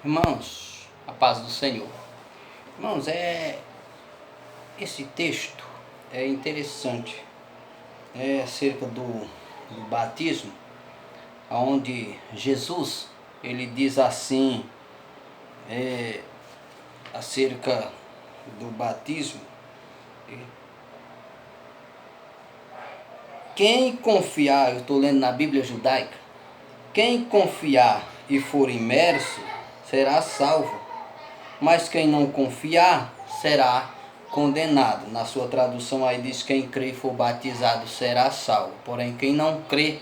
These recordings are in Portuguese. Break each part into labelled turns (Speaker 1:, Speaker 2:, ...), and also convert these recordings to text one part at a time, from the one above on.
Speaker 1: Irmãos, a paz do Senhor. Irmãos, esse texto é interessante. É acerca do batismo, onde Jesus, ele diz assim, acerca do batismo. Quem confiar, eu estou lendo na Bíblia judaica, quem confiar e for imerso será salvo, mas quem não confiar será condenado. Na sua tradução aí diz: quem crê e for batizado será salvo, porém quem não crê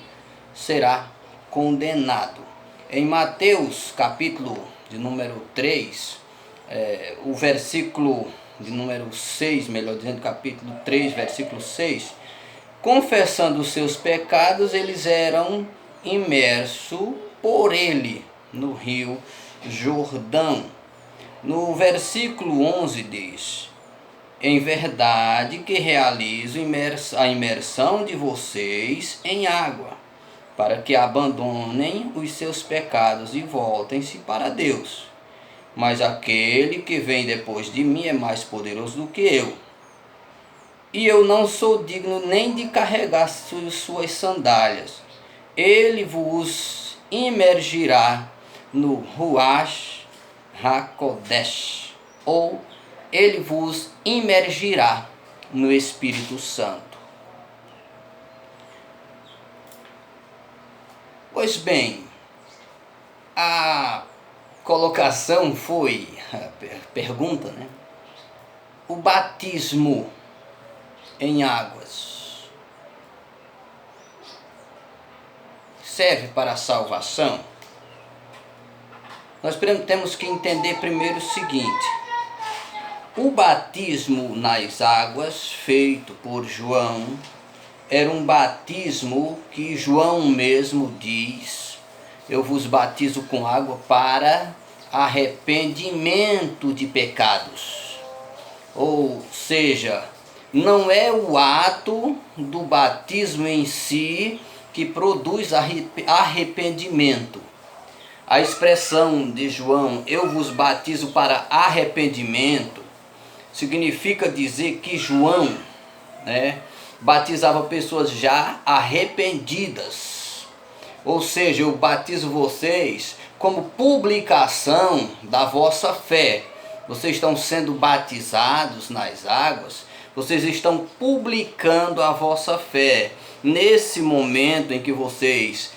Speaker 1: será condenado. Em Mateus capítulo de número 3, o versículo de número 6, melhor dizendo, capítulo 3, versículo 6, confessando os seus pecados, eles eram imersos por ele no rio Jordão. No versículo 11 diz: em verdade que realizo a imersão de vocês em água, para que abandonem os seus pecados e voltem-se para Deus. Mas aquele que vem depois de mim é mais poderoso do que eu, e eu não sou digno nem de carregar suas sandálias. Ele vos imergirá no Ruach HaKodesh, ou ele vos imergirá no Espírito Santo. Pois bem, a colocação foi, a pergunta, né? O batismo em águas serve para a salvação? Nós temos que entender primeiro o seguinte: o batismo nas águas feito por João era um batismo que João mesmo diz: eu vos batizo com água para arrependimento de pecados. Ou seja, não é o ato do batismo em si que produz arrependimento. A expressão de João, eu vos batizo para arrependimento, significa dizer que João, batizava pessoas já arrependidas. Ou seja, eu batizo vocês como publicação da vossa fé. Vocês estão sendo batizados nas águas, vocês estão publicando a vossa fé. Nesse momento em que vocês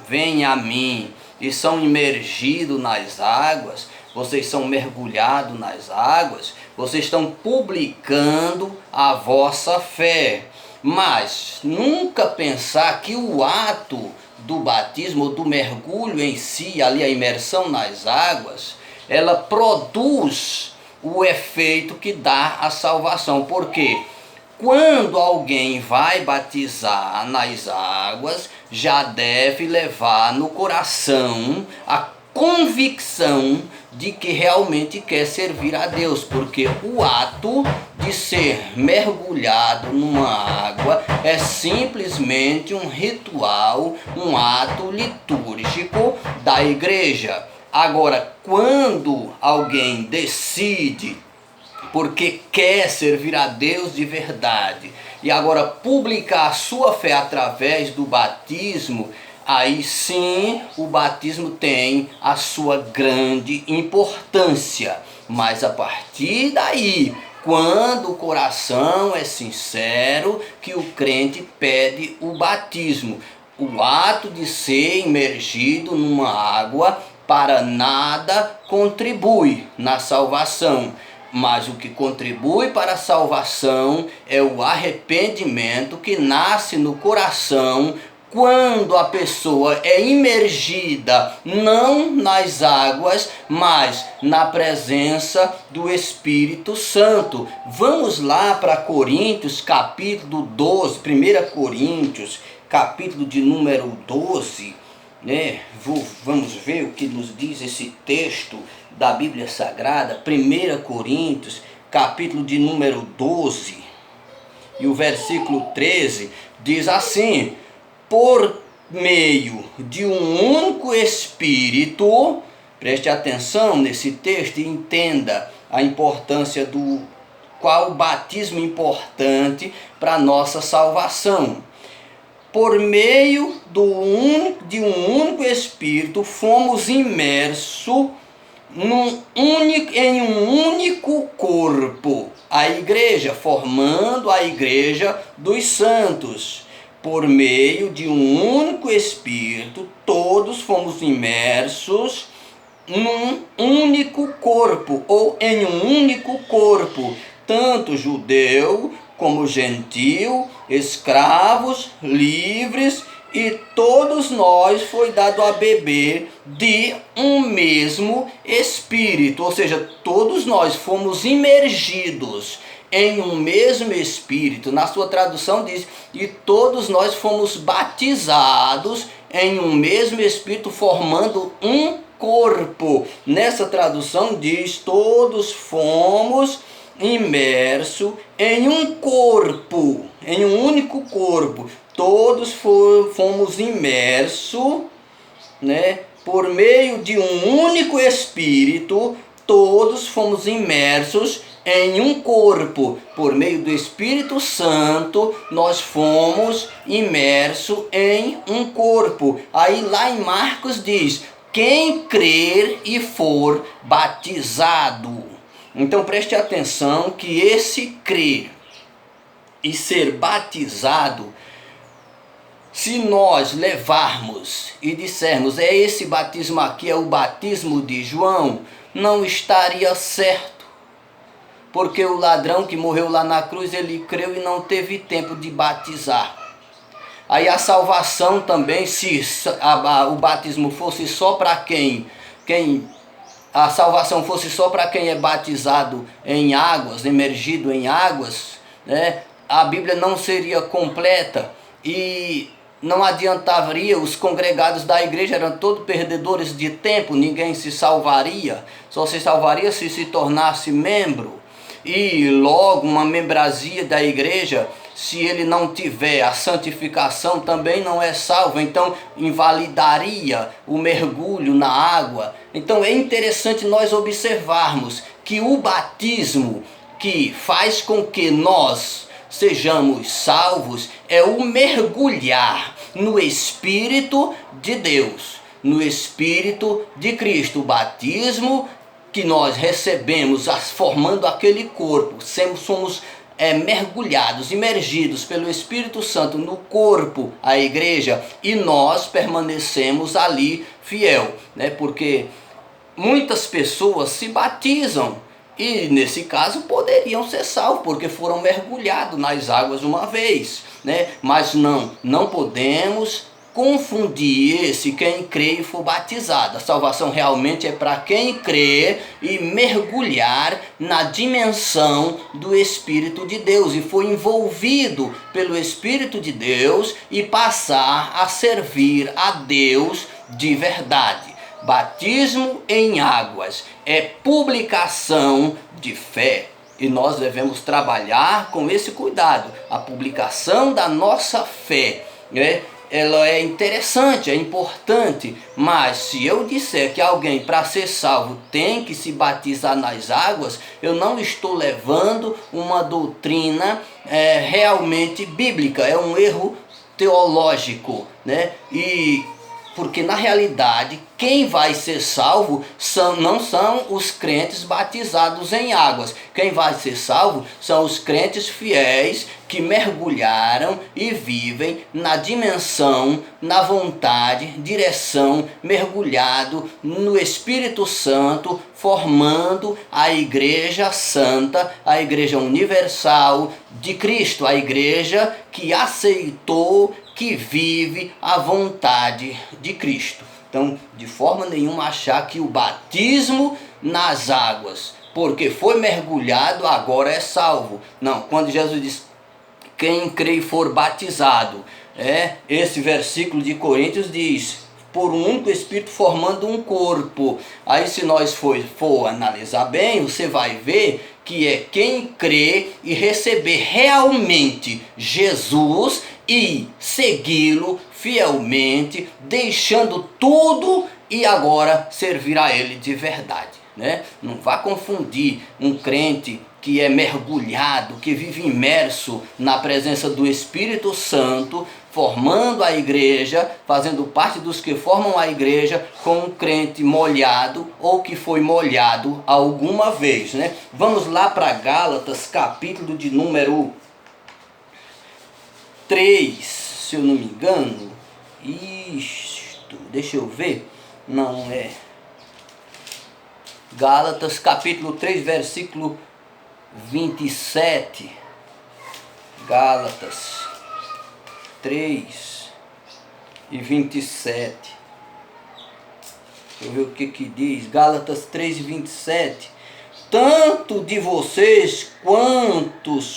Speaker 1: vêm a mim e são imergidos nas águas, vocês são mergulhados nas águas, vocês estão publicando a vossa fé. Mas nunca pensar que o ato do batismo, ou do mergulho em si, ali a imersão nas águas, ela produz o efeito que dá a salvação. Por quê? Quando alguém vai batizar nas águas, já deve levar no coração a convicção de que realmente quer servir a Deus, porque o ato de ser mergulhado numa água é simplesmente um ritual, um ato litúrgico da igreja. Agora, quando alguém decide, porque quer servir a Deus de verdade, e agora publicar a sua fé através do batismo, aí sim o batismo tem a sua grande importância. Mas a partir daí, quando o coração é sincero, que o crente pede o batismo. O ato de ser imergido numa água para nada contribui na salvação. Mas o que contribui para a salvação é o arrependimento que nasce no coração quando a pessoa é imergida não nas águas, mas na presença do Espírito Santo. Vamos lá para Coríntios, capítulo 12, 1 Coríntios, capítulo de número 12, Vamos ver o que nos diz esse texto da Bíblia Sagrada. 1 Coríntios, capítulo de número 12, e o versículo 13 diz assim: por meio de um único Espírito, Preste atenção nesse texto e entenda a importância do qual o batismo importante para a nossa salvação. Por meio de um único Espírito, fomos imersos em um único corpo, a igreja, formando a igreja dos santos. Por meio de um único Espírito, todos fomos imersos num único corpo, ou em um único corpo, tanto judeu como gentil, escravos, livres, e todos nós foi dado a beber de um mesmo Espírito, ou seja, todos nós fomos imergidos em um mesmo Espírito. Na sua tradução diz, e todos nós fomos batizados em um mesmo Espírito, formando um corpo. Nessa tradução diz, todos fomos imersos em um corpo, em um único corpo. Todos fomos imersos, né, por meio de um único Espírito, todos fomos imersos em um corpo. Por meio do Espírito Santo, nós fomos imersos em um corpo. Aí lá em Marcos diz, quem crer e for batizado. Então preste atenção que esse crer e ser batizado, se nós levarmos e dissermos, esse batismo aqui é o batismo de João, não estaria certo. Porque o ladrão que morreu lá na cruz, ele creu e não teve tempo de batizar. Aí a salvação também, se o batismo fosse só para a salvação fosse só para quem é batizado em águas, emergido em águas, né, a Bíblia não seria completa e não adiantaria, os congregados da igreja eram todos perdedores de tempo, ninguém se salvaria, só se salvaria se tornasse membro. E logo uma membresia da igreja, se ele não tiver a santificação, também não é salvo. Então invalidaria o mergulho na água. Então é interessante nós observarmos que o batismo que faz com que nós sejamos salvos é o mergulhar no Espírito de Deus, no Espírito de Cristo. O batismo que nós recebemos, formando aquele corpo, somos mergulhados, imergidos pelo Espírito Santo no corpo, a igreja, e nós permanecemos ali fiel, né? Porque muitas pessoas se batizam e nesse caso poderiam ser salvos porque foram mergulhados nas águas uma vez, né? Mas não podemos confundir esse quem crê e for batizado. A salvação realmente é para quem crê e mergulhar na dimensão do Espírito de Deus e foi envolvido pelo Espírito de Deus e passar a servir a Deus de verdade. Batismo em águas é publicação de fé. E nós devemos trabalhar com esse cuidado. A publicação da nossa fé, né? Ela é interessante, é importante, mas se eu disser que alguém para ser salvo tem que se batizar nas águas, eu não estou levando uma doutrina realmente bíblica, é um erro teológico, né? Porque na realidade quem vai ser salvo não são os crentes batizados em águas. Quem vai ser salvo são os crentes fiéis que mergulharam e vivem na dimensão, na vontade, direção, mergulhado no Espírito Santo, formando a igreja santa, a igreja universal de Cristo, a igreja que aceitou, que vive a vontade de Cristo. Então, de forma nenhuma achar que o batismo nas águas, porque foi mergulhado, agora é salvo. Não, quando Jesus diz, quem crê e for batizado, esse versículo de Coríntios diz, por um único Espírito formando um corpo. Aí se nós for analisar bem, você vai ver que é quem crê e receber realmente Jesus e segui-lo fielmente, deixando tudo e agora servir a Ele de verdade, né? Não vá confundir um crente que é mergulhado, que vive imerso na presença do Espírito Santo, formando a igreja, fazendo parte dos que formam a igreja, com um crente molhado ou que foi molhado alguma vez, né? Vamos lá para Gálatas, capítulo de número 3, se eu não me engano. Isto, deixa eu ver. Não é. Gálatas, capítulo 3, versículo 27. Gálatas 3 e 27. Deixa eu ver o que diz. Gálatas 3 e 27. Tantos de vocês quantos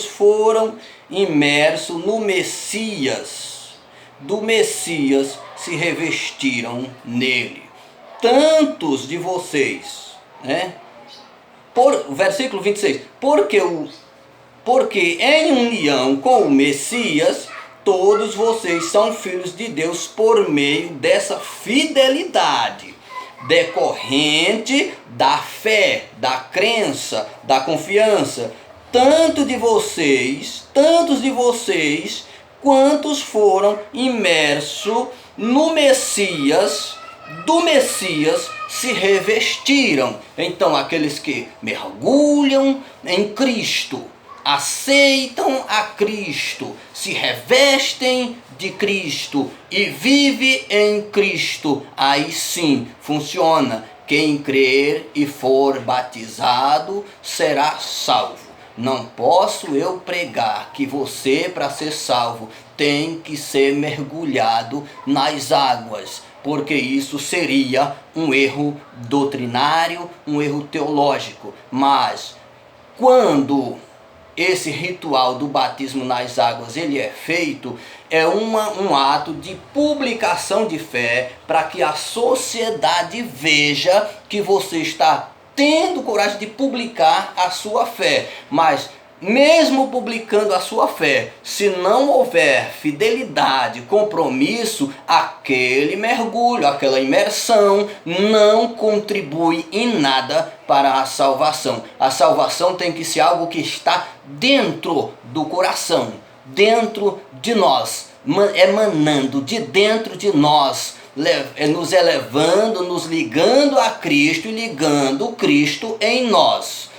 Speaker 1: foram imersos no Messias, do Messias se revestiram nele. Tantos de vocês, né? Versículo 26. Porque em união com o Messias, todos vocês são filhos de Deus por meio dessa fidelidade decorrente da fé, da crença, da confiança. Tantos de vocês, quantos foram imersos no Messias, do Messias se revestiram. Então, aqueles que mergulham em Cristo, aceitam a Cristo, se revestem de Cristo e vivem em Cristo, aí sim funciona. Quem crer e for batizado será salvo. Não posso eu pregar que você, para ser salvo, tem que ser mergulhado nas águas, porque isso seria um erro doutrinário, um erro teológico. Mas quando esse ritual do batismo nas águas ele é feito, é um ato de publicação de fé, para que a sociedade veja que você está tendo coragem de publicar a sua fé. Mas mesmo publicando a sua fé, se não houver fidelidade, compromisso, aquele mergulho, aquela imersão não contribui em nada para a salvação. A salvação tem que ser algo que está dentro do coração, dentro de nós, emanando de dentro de nós, nos elevando, nos ligando a Cristo e ligando Cristo em nós.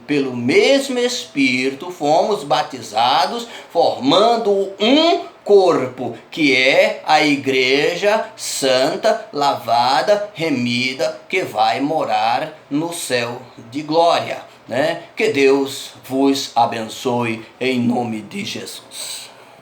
Speaker 1: Pelo mesmo Espírito fomos batizados, formando um corpo, que é a igreja santa, lavada, remida, que vai morar no céu de glória, né? Que Deus vos abençoe em nome de Jesus.